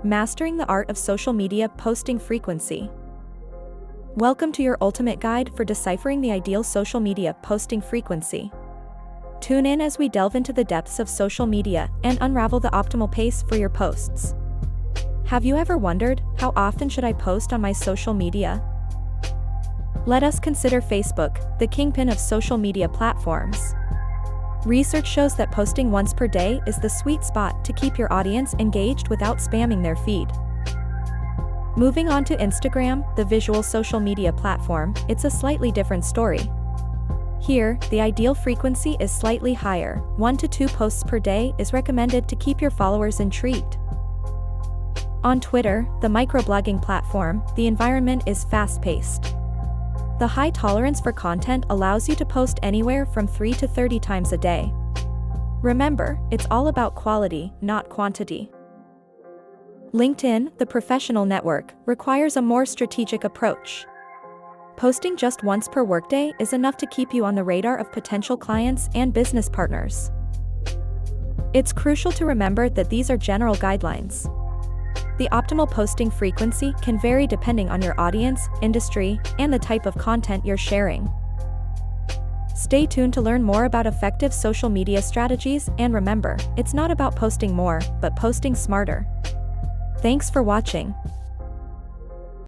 Mastering the art of social media posting frequency. Welcome to your ultimate guide for deciphering the ideal social media posting frequency. Tune in as we delve into the depths of social media and unravel the optimal pace for your posts. Have you ever wondered, how often should I post on my social media? Let us consider Facebook, the kingpin of social media platforms. Research shows that posting once per day is the sweet spot to keep your audience engaged without spamming their feed. Moving on to Instagram, the visual social media platform, it's a slightly different story. Here, the ideal frequency is slightly higher. 1 to 2 posts per day is recommended to keep your followers intrigued. On Twitter, the microblogging platform, the environment is fast-paced. The high tolerance for content allows you to post anywhere from 3 to 30 times a day. Remember, it's all about quality, not quantity. LinkedIn, the professional network, requires a more strategic approach. Posting just once per workday is enough to keep you on the radar of potential clients and business partners. It's crucial to remember that these are general guidelines. The optimal posting frequency can vary depending on your audience, industry, and the type of content you're sharing. Stay tuned to learn more about effective social media strategies, and remember, it's not about posting more, but posting smarter. Thanks for watching.